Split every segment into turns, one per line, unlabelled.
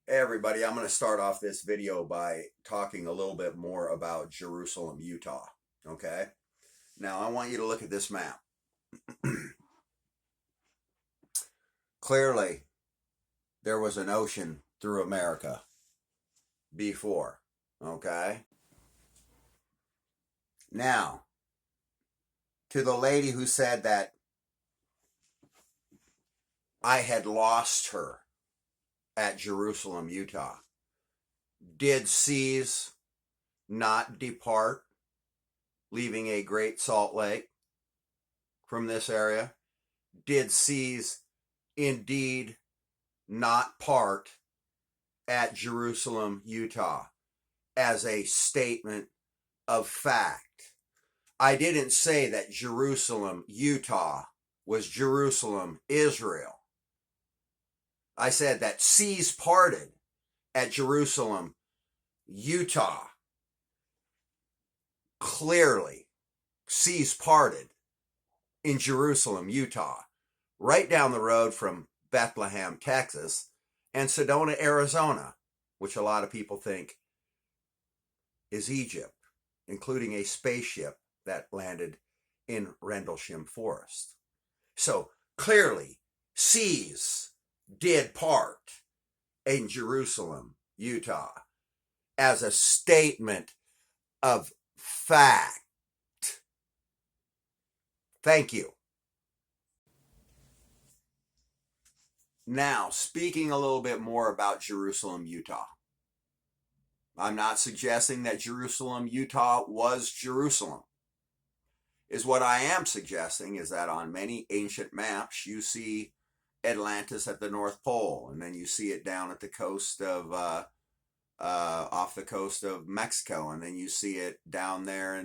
Hey everybody, I'm going to start off this video by talking a little bit more about Jerusalem, Utah. Okay? Now I want you to look at this map. Clearly, there was an ocean through America before. Okay? Now, to the lady who said that I had lost her at Jerusalem, Utah, did seas not depart, leaving a Great Salt Lake from this area? Did seas indeed not part at Jerusalem, Utah, as a statement of fact? I didn't say that Jerusalem, Utah was Jerusalem, Israel. I said that seas parted at Jerusalem, Utah. Clearly, seas parted in Jerusalem, Utah, right down the road from Bethlehem, Texas, and Sedona, Arizona, which a lot of people think is Egypt, including a spaceship that landed in Rendlesham Forest. So clearly, seas did part in Jerusalem, Utah, as a statement of fact. Thank you. Now, speaking a little bit more about Jerusalem, Utah. I'm not suggesting that Jerusalem, Utah was Jerusalem. What I am suggesting is that on many ancient maps, you see Atlantis at the North Pole, and then you see it down at the coast of, off the coast of Mexico, and then you see it down there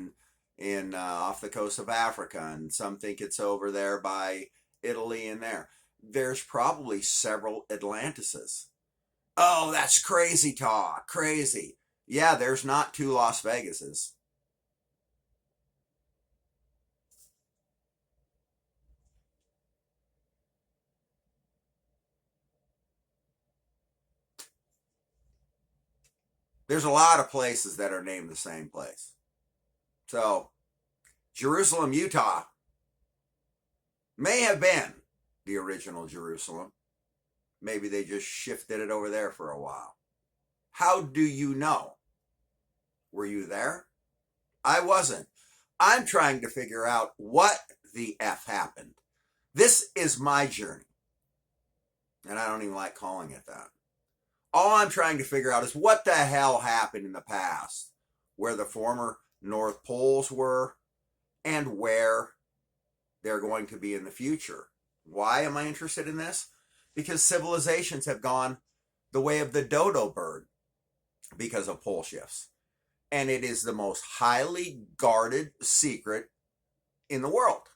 in off the coast of Africa, and some think it's over there by Italy and there. There's probably several Atlantises. Oh, that's crazy talk. Crazy. Yeah, there's not two Las Vegases. There's a lot of places that are named the same place. So, Jerusalem, Utah may have been the original Jerusalem. Maybe they just shifted it over there for a while. How do you know? Were you there? I wasn't. I'm trying to figure out what the F happened. This is my journey. And I don't even like calling it that. All I'm trying to figure out is what the hell happened in the past, where the former North Poles were, and where they're going to be in the future. Why am I interested in this? Because civilizations have gone the way of the dodo bird because of pole shifts. And it is the most highly guarded secret in the world.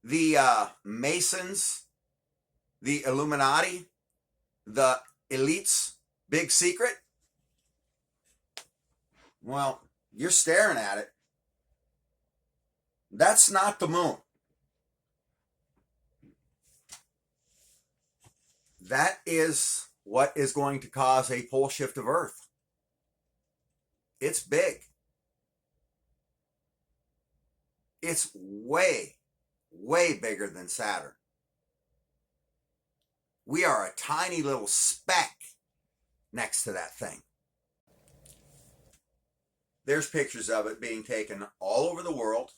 The Masons, the Illuminati, the elites' big secret? Well, you're staring at it. That's not the moon. That is what is going to cause a pole shift of Earth. It's big. It's way, way bigger than Saturn. We are a tiny little speck next to that thing. There's pictures of it being taken all over the world.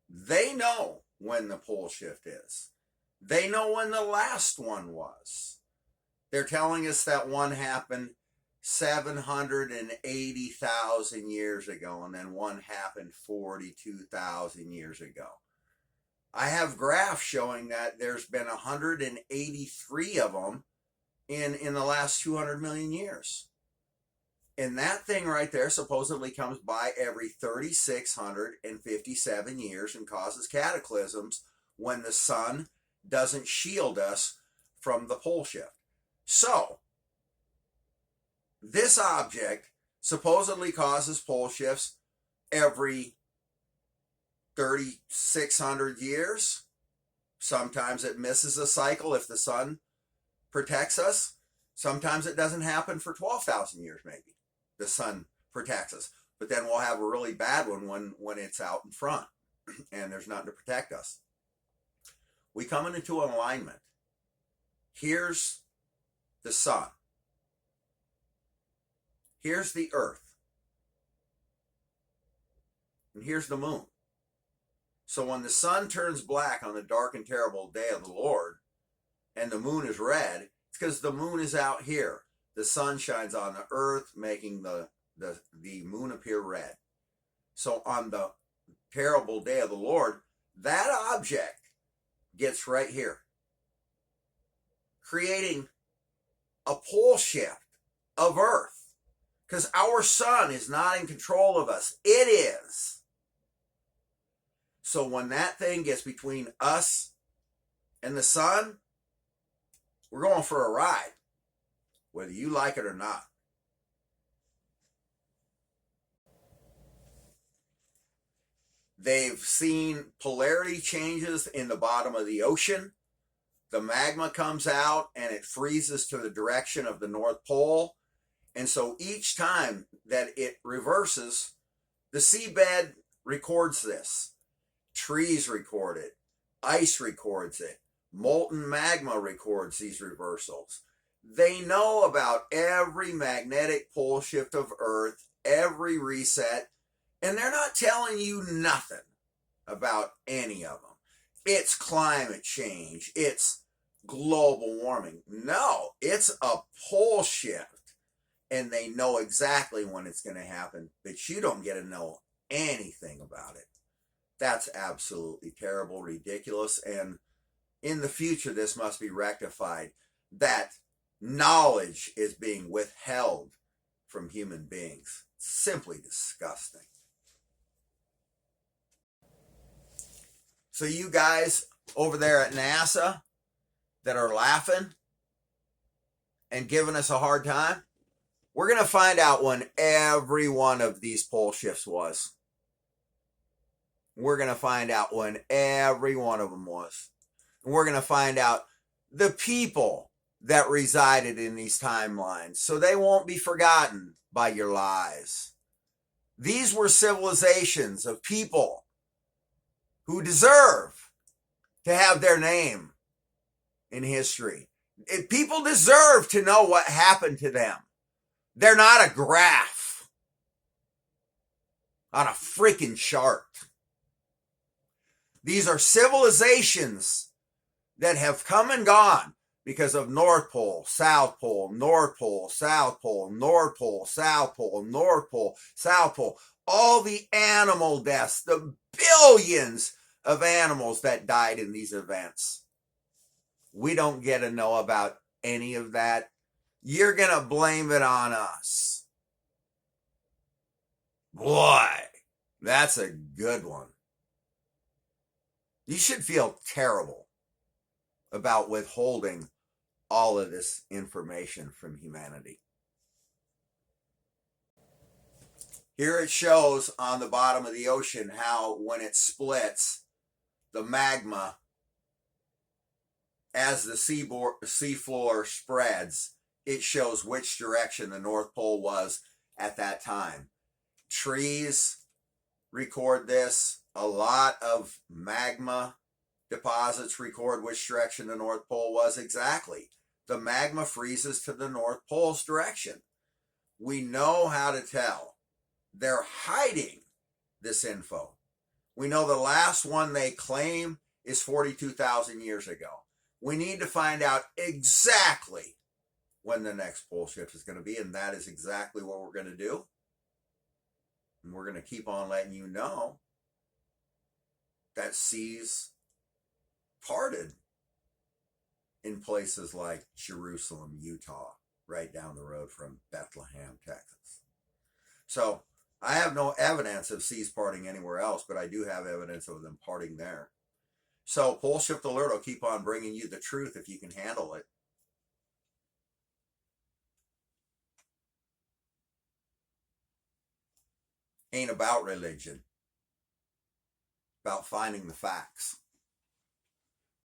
They know when the pole shift is. They know when the last one was. They're telling us that one happened 780,000 years ago, and then one happened 42,000 years ago. I have graphs showing that there's been 183 of them in the last 200 million years. And that thing right there supposedly comes by every 3,657 years and causes cataclysms when the sun doesn't shield us from the pole shift. So, this object supposedly causes pole shifts every 3,600 years. Sometimes it misses a cycle if the sun protects us. Sometimes it doesn't happen for 12,000 years, maybe. The sun protects us. But then we'll have a really bad one when it's out in front and there's nothing to protect us. We come into alignment. Here's the sun. Here's the earth. And here's the moon. So when the sun turns black on the dark and terrible day of the Lord, and the moon is red, it's because the moon is out here. The sun shines on the earth, making the moon appear red. So on the terrible day of the Lord, that object gets right here, creating a pole shift of earth. Because our sun is not in control of us. It is. So when that thing gets between us and the sun, we're going for a ride, whether you like it or not. They've seen polarity changes in the bottom of the ocean. The magma comes out and it freezes to the direction of the North Pole. And so each time that it reverses, the seabed records this. Trees record it. Ice records it. Molten magma records these reversals. They know about every magnetic pole shift of Earth, every reset, and they're not telling you nothing about any of them. It's climate change. It's global warming. No, it's a pole shift, and they know exactly when it's going to happen, but you don't get to know anything about it. That's absolutely terrible, ridiculous, and in the future, this must be rectified. That knowledge is being withheld from human beings. Simply disgusting. So you guys over there at NASA that are laughing and giving us a hard time, we're going to find out when every one of these pole shifts was. We're going to find out when every one of them was. And we're going to find out the people that resided in these timelines, so they won't be forgotten by your lies. These were civilizations of people who deserve to have their name in history. People deserve to know what happened to them. They're not a graph on a freaking chart. These are civilizations that have come and gone because of North Pole, South Pole, North Pole, South Pole, North Pole, South Pole, North Pole, South Pole. All the animal deaths, the billions of animals that died in these events. We don't get to know about any of that. You're going to blame it on us. Boy, that's a good one. You should feel terrible about withholding all of this information from humanity. Here it shows on the bottom of the ocean how when it splits, the magma, as the seafloor spreads, it shows which direction the North Pole was at that time. Trees record this. A lot of magma deposits record which direction the North Pole was exactly. The magma freezes to the North Pole's direction. We know how to tell. They're hiding this info. We know the last one they claim is 42,000 years ago. We need to find out exactly when the next pole shift is going to be, and that is exactly what we're going to do. And we're going to keep on letting you know that seas parted in places like Jerusalem, Utah, right down the road from Bethlehem, Texas. So I have no evidence of seas parting anywhere else, but I do have evidence of them parting there. So Pole Shift Alert will keep on bringing you the truth if you can handle it. Ain't about religion. About finding the facts.